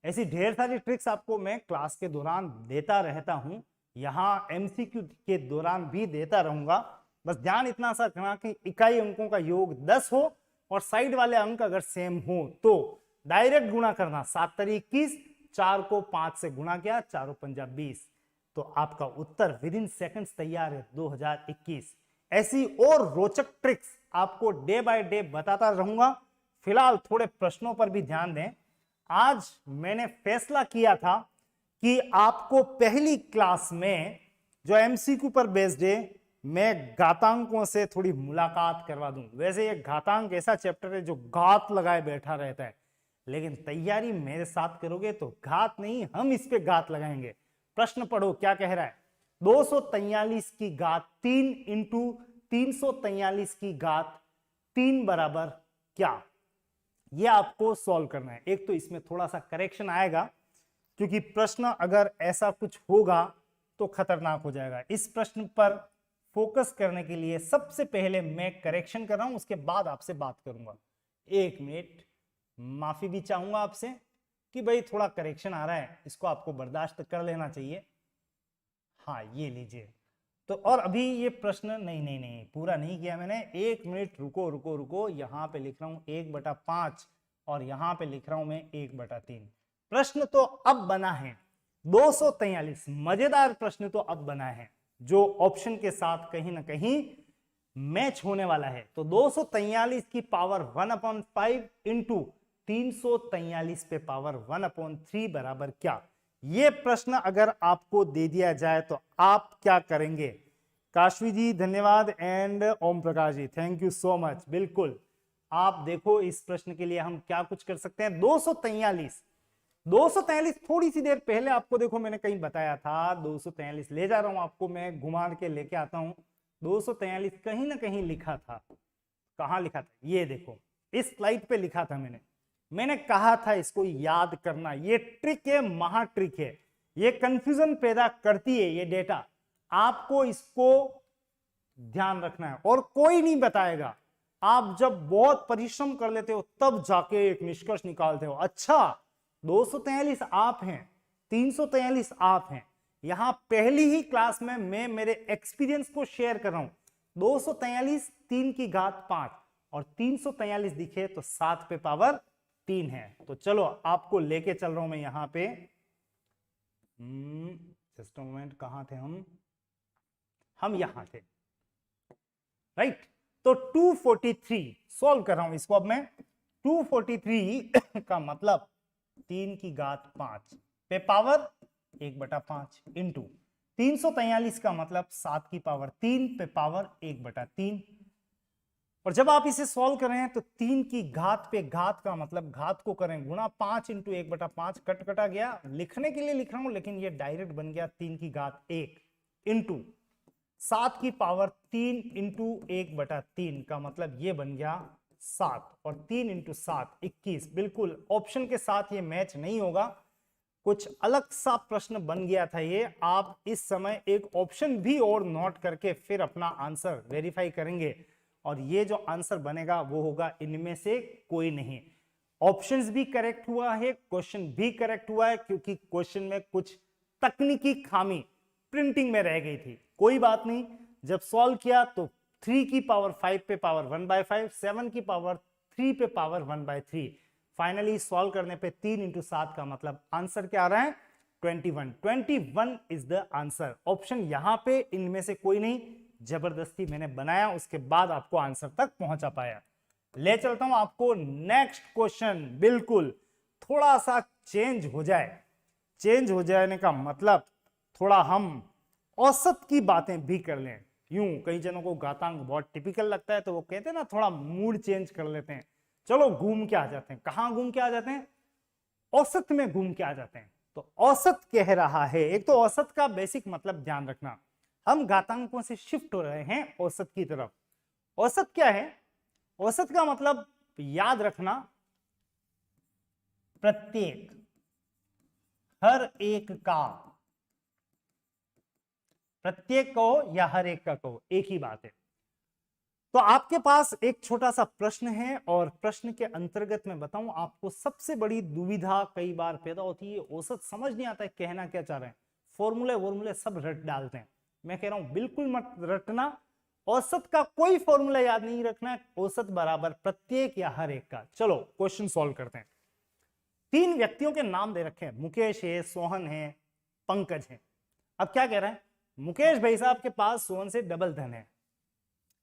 ऐसी ढेर सारी ट्रिक्स आपको मैं क्लास के दौरान देता रहता हूं, यहां एमसीक्यू के दौरान भी देता रहूंगा। बस ध्यान इतना सा रखना कि इकाई अंकों का योग 10 हो और साइड वाले अंक अगर सेम हो तो डायरेक्ट गुणा करना, 7 तरी 21, 4 को 5 से गुणा किया, 4 पंजा 20, तो आपका उत्तर विद इन सेकंड्स तैयार है 2021। ऐसी और रोचक ट्रिक्स आपको डे बाय डे बताता रहूंगा। फिलहाल थोड़े प्रश्नों पर भी ध्यान दें। आज मैंने फैसला किया था कि आपको पहली क्लास में जो एमसीक्यू पर बेस्ड है, मैं घातांकों से थोड़ी मुलाकात करवा दूं। वैसे ये घातांक ऐसा चैप्टर है जो घात लगाए बैठा रहता है, लेकिन तैयारी मेरे साथ करोगे तो घात नहीं, हम इस पे घात लगाएंगे। प्रश्न पढ़ो क्या कह रहा है, 243 की घात 3 इंटू 343 की घात 3 बराबर क्या, ये आपको सॉल्व करना है। एक तो इसमें थोड़ा सा करेक्शन आएगा, क्योंकि प्रश्न अगर ऐसा कुछ होगा तो खतरनाक हो जाएगा। इस प्रश्न पर फोकस करने के लिए सबसे पहले मैं करेक्शन कर रहा हूं, उसके बाद आपसे बात करूंगा। 1 मिनट, माफी भी चाहूंगा आपसे, कि भाई थोड़ा करेक्शन आ रहा है, इसको आपको बर्दाश्त कर लेना चाहिए। हाँ ये लीजिए। तो और अभी ये प्रश्न नहीं नहीं नहीं पूरा नहीं किया मैंने, 1 मिनट रुको रुको रुको, यहां पे लिख रहा हूं 1/5 और यहां पे लिख रहा हूं मैं 1/3। प्रश्न तो अब बना है 243, मजेदार प्रश्न तो अब बना है जो ऑप्शन के साथ कहीं ना कहीं मैच होने वाला है। तो 243 की पावर 1/5 इंटू 343 पे पावर 1/3 बराबर क्या? ये प्रश्न अगर आपको दे दिया जाए तो आप क्या करेंगे? काशवी जी धन्यवाद and Om Prakash ji thank you so much. बिल्कुल आप देखो इस प्रश्न के लिए हम क्या कुछ कर सकते हैं। 243 थोड़ी सी देर पहले आपको देखो मैंने कहीं बताया था 243, ले जा रहा हूं आपको मैं घुमा के लेके आता हूं। 243 कहीं ना कहीं लिखा था, कहां लिखा था? ये देखो इस स्लाइड पे लिखा था मैंने कहा था इसको याद करना। ये ट्रिक है, महा ट्रिक है, ये कंफ्यूजन पैदा करती है ये डेटा, आपको इसको ध्यान रखना है और कोई नहीं बताएगा। आप जब बहुत परिश्रम कर लेते हो तब जाके एक निष्कर्ष निकालते हो, अच्छा 243 आप हैं, 343 आप हैं। यहां पहली ही क्लास में मैं मेरे एक्सपीरियंस को शेयर कर रहा हूं। 243 3 की घात 5 और 343 दिखे तो 7 पे पावर 3 है। तो चलो आपको लेके चल रहा हूं मैं यहां पे। जस्ट मोमेंट, कहां थे हम यहां थे, राइट। तो 243 सॉल्व कर रहा हूं इसको अब मैं। 243 का मतलब 3 की घात 5 पे पावर 1/5 इंटू 343 का मतलब 7 की पावर 3 पे पावर 1/3। और जब आप इसे सॉल्व कर रहे हैं तो 3 की घात पे घात का मतलब घात को करें गुणा, 5 इंटू 1/5 कट कटा गया, लिखने के लिए लिख रहा हूं लेकिन ये डायरेक्ट बन गया 3 की घात 1 इंटू 7 की पावर 3 इंटू 1/3 का मतलब ये बन गया 7 और 3 इंटू 7 21। बिल्कुल ऑप्शन के साथ ये मैच नहीं होगा, कुछ अलग सा प्रश्न बन गया था ये। आप इस समय एक ऑप्शन भी और नोट करके फिर अपना आंसर वेरीफाई करेंगे और ये जो आंसर बनेगा वो होगा इनमें से कोई नहीं। ऑप्शंस भी करेक्ट हुआ है, क्वेश्चन भी करेक्ट हुआ है, क्योंकि क्वेश्चन में कुछ तकनीकी खामी प्रिंटिंग में रह गई थी। कोई बात नहीं, जब सॉल्व किया तो 3 की पावर 5 पे पावर 1/5, 7 की पावर 3 पे पावर 1/3, फाइनली सॉल्व करने पे 3 इंटू 7 का मतलब आंसर क्या आ रहा है? 21 इज द आंसर। ऑप्शन यहां पे इनमें से कोई नहीं, जबरदस्ती मैंने बनाया, उसके बाद आपको आंसर तक पहुंचा पाया। ले चलता हूं आपको नेक्स्ट क्वेश्चन। बिल्कुल थोड़ा सा चेंज हो जाए, चेंज हो जाने का मतलब थोड़ा हम औसत की बातें भी कर लें। यूं कई जनों को घातांक बहुत टिपिकल लगता है तो वो कहते हैं ना थोड़ा मूड चेंज कर लेते हैं, चलो घूम के आ जाते हैं। कहां घूम के आ जाते हैं? औसत में घूम के आ जाते हैं। तो औसत कह रहा है, एक तो औसत का बेसिक मतलब ध्यान रखना, हम घातांकों से शिफ्ट हो रहे हैं औसत की तरफ। औसत क्या है? औसत का मतलब याद रखना, प्रत्येक, हर एक का, प्रत्येक कहो या हर एक का कहो एक ही बात है। तो आपके पास एक छोटा सा प्रश्न है और प्रश्न के अंतर्गत मैं बताऊं आपको, सबसे बड़ी दुविधा कई बार पैदा होती है, औसत समझ नहीं आता है कहना क्या चाह रहे हैं, फॉर्मूले सब रट डालते हैं। मैं कह रहा हूं बिल्कुल मत रटना, औसत का कोई फॉर्मूला याद नहीं रखना, औसत बराबर प्रत्येक या हर एक का। चलो क्वेश्चन सॉल्व करते हैं। 3 व्यक्तियों के नाम दे रखे हैं, मुकेश है, सोहन है, पंकज है। अब क्या कह रहा है? मुकेश भाई साहब के पास सोहन से डबल धन है।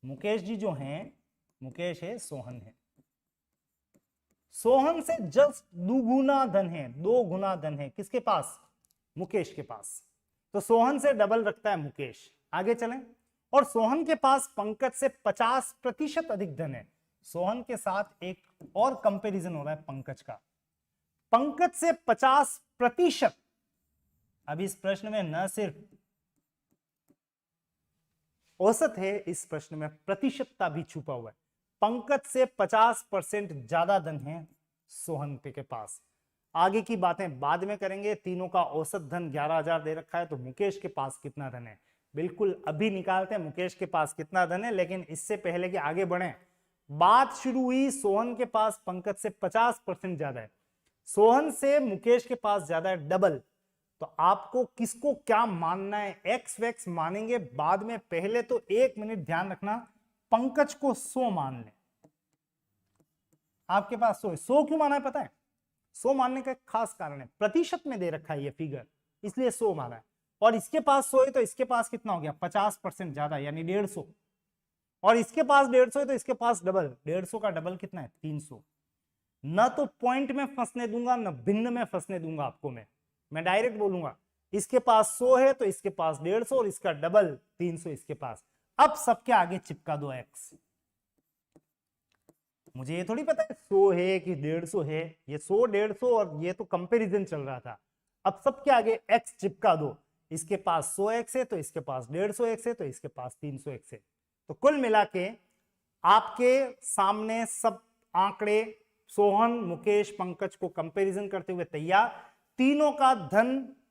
मुकेश जी जो हैं, मुकेश है, सोहन है, सोहन से जस्ट दुगुना धन है, 2 गुना धन है किसके पास? मुकेश के पास। तो सोहन से डबल रखता है मुकेश। आगे चलें, और सोहन के पास पंकज से 50% अधिक धन है। सोहन के साथ एक और कंपैरिजन हो रहा है पंकज का, पंकज से 50%। अब इस प्रश्न में न सिर्फ औसत है, इस प्रश्न में प्रतिशतता भी छुपा हुआ है। पंकज से 50% ज्यादा धन है सोहन के पास। आगे की बातें बाद में करेंगे। तीनों का औसत धन 11,000 दे रखा है, तो मुकेश के पास कितना धन है बिल्कुल अभी निकालते हैं मुकेश के पास कितना धन है। लेकिन इससे पहले कि आगे बढ़े, बात शुरू हुई सोहन के पास पंकज से 50% ज्यादा है। सोहन से मुकेश के पास ज्यादा है, डबल। तो आपको किसको क्या मानना है, एक्स वैक्स मानेंगे बाद में, पहले तो 1 मिनट ध्यान रखना, पंकज को 100 मान ले। आपके पास 100 है, 100 क्यों माना है पता है? 100 मानने का एक खास कारण है, प्रतिशत में दे रखा है ये फिगर, इसलिए 100 माना है। और इसके पास 100 है तो इसके पास कितना हो गया, 50% ज्यादा, यानी 150। और इसके पास 150 है तो इसके पास डबल, 150 का डबल कितना है, 300। न तो पॉइंट में फंसने दूंगा, न भिन्न में फंसने दूंगा आपको, मैं डायरेक्ट बोलूंगा, इसके पास 100 है तो इसके पास 150 और इसका डबल 300 इसके पास। अब सबके आगे चिपका दो एक्स। मुझे ये थोड़ी पता है 100 है कि 150 है, ये 100 150 और ये तो कंपैरिजन चल रहा था। अब सबके आगे x चिपका दो, इसके पास 100x है तो इसके पास 150x है तो इसके पास 300x है। तो कुल मिला के आपके सामने सब आंकड़े सोहन, मुकेश, पंकज को कंपैरिजन करते हुए तैयार। तीनों का धन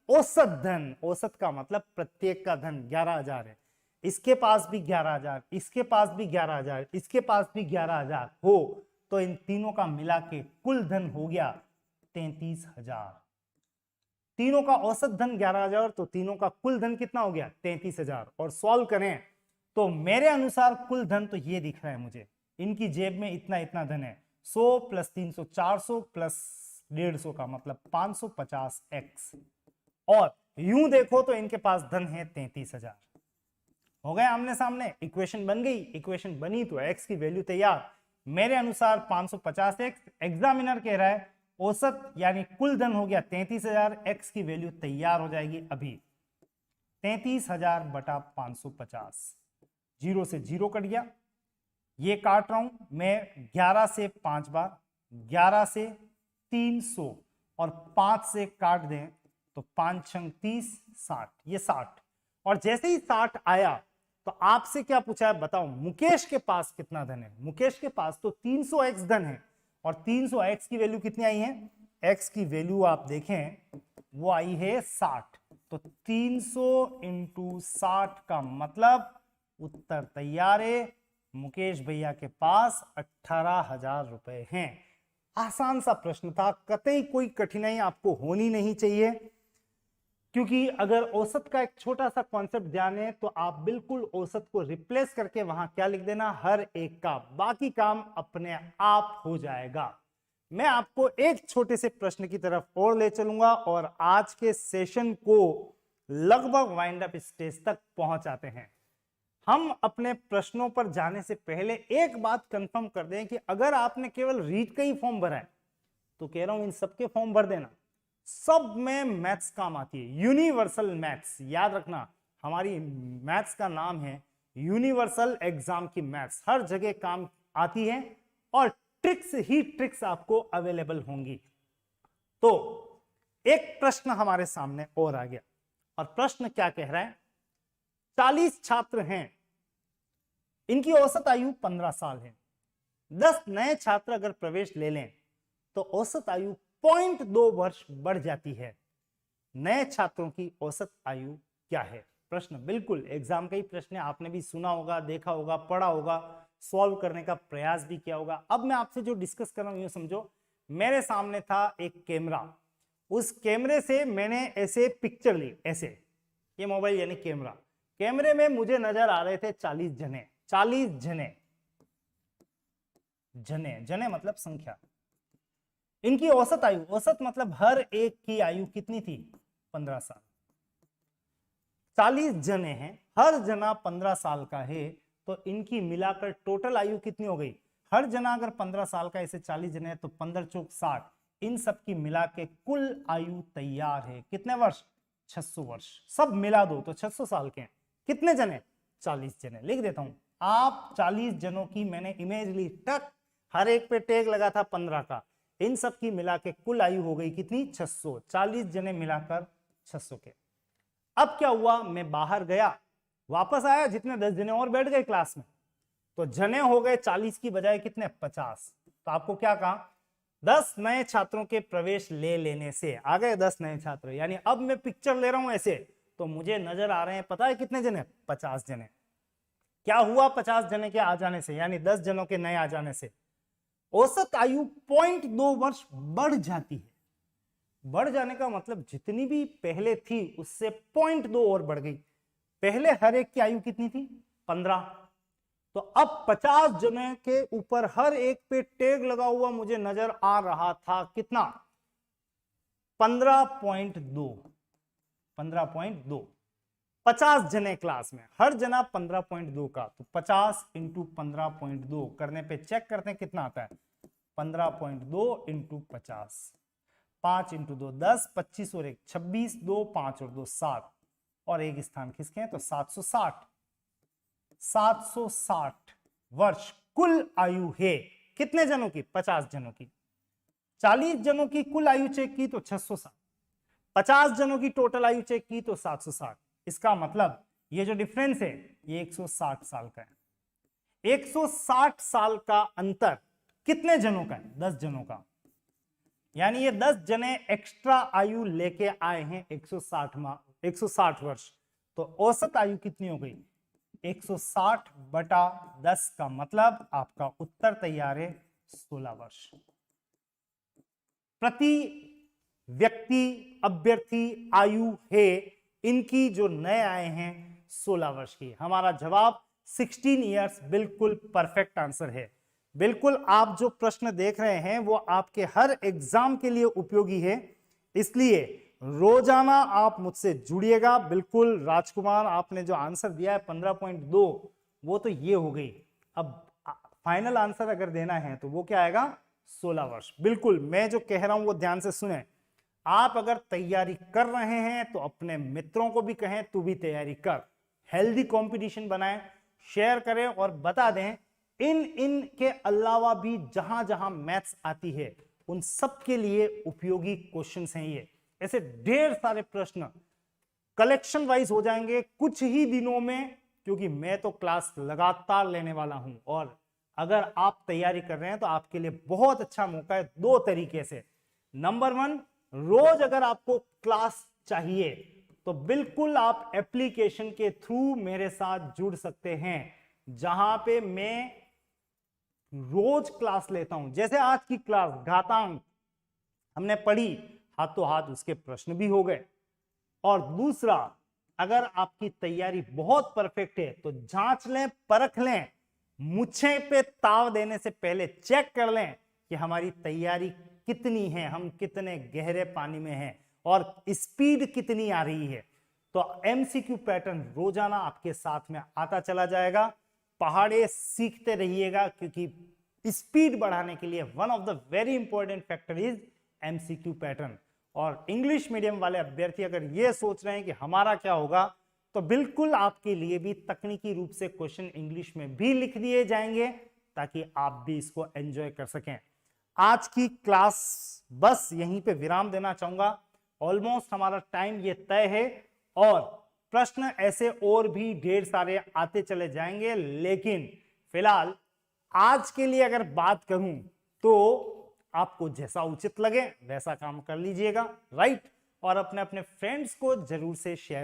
औसत धन, औसत का मतलब प्रत्येक का धन 11,000 है। इसके पास भी 11,000, इसके पास भी 11,000, इसके पास भी 11,000 हो तो इन तीनों का मिला के कुल धन हो गया 33,000। तीनों का औसत धन 11,000 तो तीनों का कुल धन कितना हो गया, 33,000। और सॉल्व करें तो मेरे अनुसार कुल धन तो ये दिख रहा है मुझे, इनकी जेब में इतना इतना धन है, 100 प्लस 300 400 प्लस 150 का मतलब 550x। और यूं देखो तो इनके पास धन है 33,000। हो गए आमने सामने, इक्वेशन बन गई। इक्वेशन बनी तो x की वैल्यू तैयार। मेरे अनुसार 550x, एग्जामिनर कह रहा है औसत यानी कुल धन हो गया 33,000, x की वैल्यू तैयार हो जाएगी अभी 33,000 बटा 550। 0 से 0 कट गया, ये काट रहा हूं मैं 11 से 5 बार, 11 से 300 और 5 से काट दें तो 5 छंग 30, 60, ये 60। और जैसे ही 60 आया तो आपसे क्या पूछा है बताओ, मुकेश के पास कितना धन है? मुकेश के पास तो 300x धन है और 300x की वैल्यू कितनी आई है, x की वैल्यू आप देखें वो आई है 60। तो 300 इंटू 60 का मतलब उत्तर तैयार है, मुकेश भैया के पास 18,000 रुपए हैं। आसान सा प्रश्न था, कतई कोई कठिनाई आपको होनी नहीं चाहिए, क्योंकि अगर औसत का एक छोटा सा कॉन्सेप्ट ध्यान है तो आप बिल्कुल औसत को रिप्लेस करके वहां क्या लिख देना, हर एक का, बाकी काम अपने आप हो जाएगा। मैं आपको एक छोटे से प्रश्न की तरफ और ले चलूंगा और आज के सेशन को लगभग वाइंड अप स्टेज तक पहुंचाते हैं। हम अपने प्रश्नों पर जाने से पहले एक बात कंफर्म कर दें कि अगर आपने केवल रीट का ही फॉर्म भरा है तो कह रहा हूं इन सबके फॉर्म भर देना, सब में मैथ्स काम आती है, यूनिवर्सल मैथ्स। याद रखना हमारी मैथ्स का नाम है यूनिवर्सल एग्जाम की मैथ्स, हर जगह काम आती है और ट्रिक्स ही ट्रिक्स आपको अवेलेबल होंगी। तो एक प्रश्न हमारे सामने और आ गया और प्रश्न क्या कह रहा है, 40 छात्र हैं, इनकी औसत आयु 15 साल है, 10 नए छात्र अगर प्रवेश ले लें तो औसत आयु 0.2 वर्ष बढ़ जाती है। नए छात्रों की औसत आयु क्या है? प्रश्न बिल्कुल एग्जाम का ही प्रश्न है, आपने भी सुना होगा, देखा होगा, पढ़ा होगा, सॉल्व करने का प्रयास भी किया होगा। अब मैं आपसे जो डिस्कस कर रहा हूं, यूं समझो मेरे सामने था एक कैमरा, उस कैमरे से मैंने ऐसे पिक्चर ली, ऐसे, ये मोबाइल यानी कैमरा, कैमरे में मुझे नजर आ रहे थे 40 जने, 40 जने, जने जने मतलब संख्या। इनकी औसत आयु, औसत मतलब हर एक की आयु कितनी थी, 15 साल। 40 जने हैं, हर जना 15 साल का है, तो इनकी मिलाकर टोटल आयु कितनी हो गई, हर जना अगर 15 साल का, ऐसे 40 जने हैं तो 15 चौक 60, इन सब की मिला के कुल आयु तैयार है कितने वर्ष, 600 वर्ष। सब मिला दो तो 600 साल के हैं। कितने जने, 40 जने। लिख देता हूं, आप 40 जनों की मैंने इमेज ली, टक, हर एक पे टैग लगा था 15 का, इन सब की मिला के कुल आयु हो गई कितनी, 600, 40 जने मिलाकर 600 के। अब क्या हुआ, मैं बाहर गया, वापस आया, जितने 10 जने और बैठ गए क्लास में, तो जने हो गए 40 की बजाय कितने, 50। तो आपको क्या कहा, 10 नए छात्रों के प्रवेश ले लेने से आ गए 10 नए छात्र, यानी अब मैं पिक्चर ले रहा हूं ऐसे, तो मुझे नजर आ रहे हैं, पता है कितने जने, 50 जने। क्या हुआ 50 जने के आ जाने से, यानी 10 जनों के नए आ जाने से औसत आयु 0.2 वर्ष बढ़ जाती है। बढ़ जाने का मतलब जितनी भी पहले थी उससे 0.2 और बढ़ गई। पहले हर एक की आयु कितनी थी? 15। तो अब 50 जने के ऊपर हर एक पे टैग लगा हुआ मुझे नजर आ रहा था कितना? 15.2। 15.2 50 जने क्लास में, हर जना 15.2 का, तो 50 इंटू 15.2 करने पे चेक करते हैं कितना आता है। 15.2 इंटू 50, 5 इंटू 2 10, 25 और 1 26, 2 5 और 2 7, और एक स्थान खिसके तो 760। 760 वर्ष कुल आयु है कितने जनों की? 50 जनों की। 40 जनों की कुल आयु चेक की तो 660, 50 जनों की टोटल आयु चेक की तो 760। इसका मतलब ये जो डिफरेंस है ये 160 साल का है। 160 साल का अंतर कितने जनों का है? 10 जनों का। यानी ये 10 जने एक्स्ट्रा आयु लेके आए हैं 160 वर्ष। तो औसत आयु कितनी हो गई? 160 बटा 10 का मतलब आपका उत्तर तैयार है 16 वर्ष। प्रति व्यक्ति अभ्यर्थी आयु है इनकी जो नए आए हैं 16 वर्ष की। हमारा जवाब 16 इयर्स बिल्कुल परफेक्ट आंसर है। बिल्कुल आप जो प्रश्न देख रहे हैं वो आपके हर एग्जाम के लिए उपयोगी है, इसलिए रोजाना आप मुझसे जुड़िएगा। बिल्कुल राजकुमार, आपने जो आंसर दिया है 15.2 वो तो ये हो गई। अब फाइनल आंसर अगर देना है तो वो क्या आएगा? 16 वर्ष। बिल्कुल मैं जो कह रहा हूं वो ध्यान से सुने। आप अगर तैयारी कर रहे हैं तो अपने मित्रों को भी कहें तू भी तैयारी कर, हेल्दी कंपटीशन बनाएं, शेयर करें और बता दें इन के अलावा भी जहां जहां मैथ्स आती है उन सब के लिए उपयोगी क्वेश्चंस हैं ये। ऐसे ढेर सारे प्रश्न कलेक्शन वाइज हो जाएंगे कुछ ही दिनों में, क्योंकि मैं तो क्लास लगातार लेने वाला हूं। और अगर आप तैयारी कर रहे हैं तो आपके लिए बहुत अच्छा मौका है दो तरीके से। नंबर 1, रोज अगर आपको क्लास चाहिए तो बिल्कुल आप एप्लीकेशन के थ्रू मेरे साथ जुड़ सकते हैं, जहां पे मैं रोज क्लास लेता हूं। जैसे आज की क्लास घातांक हमने पढ़ी, हाथों हाथ उसके प्रश्न भी हो गए। और दूसरा, अगर आपकी तैयारी बहुत परफेक्ट है तो जांच लें, परख लें, मुझे पे ताव देने से पहले चेक कर लें कि हमारी तैयारी कितनी है, हम कितने गहरे पानी में हैं और स्पीड कितनी आ रही है। तो एमसीक्यू पैटर्न रोजाना आपके साथ में आता चला जाएगा। पहाड़े सीखते रहिएगा, क्योंकि स्पीड बढ़ाने के लिए one of the very important factor is MCQ pattern. और इंग्लिश मीडियम वाले अभ्यर्थी अगर ये सोच रहे हैं कि हमारा क्या होगा, तो बिल्कुल आपके लिए भी तकनीकी रूप से क्वेश्चन इंग्लिश में भी लिख दिए जाएंगे ताकि आप भी इसको एंजॉय कर सकें। आज की क्लास बस यहीं पे विराम देना चाहूंगा। ऑलमोस्ट हमारा टाइम ये तय है और प्रश्न ऐसे और भी ढेर सारे आते चले जाएंगे, लेकिन फिलहाल आज के लिए अगर बात करूं तो आपको जैसा उचित लगे वैसा काम कर लीजिएगा, राइट। और अपने अपने फ्रेंड्स को जरूर से शेयर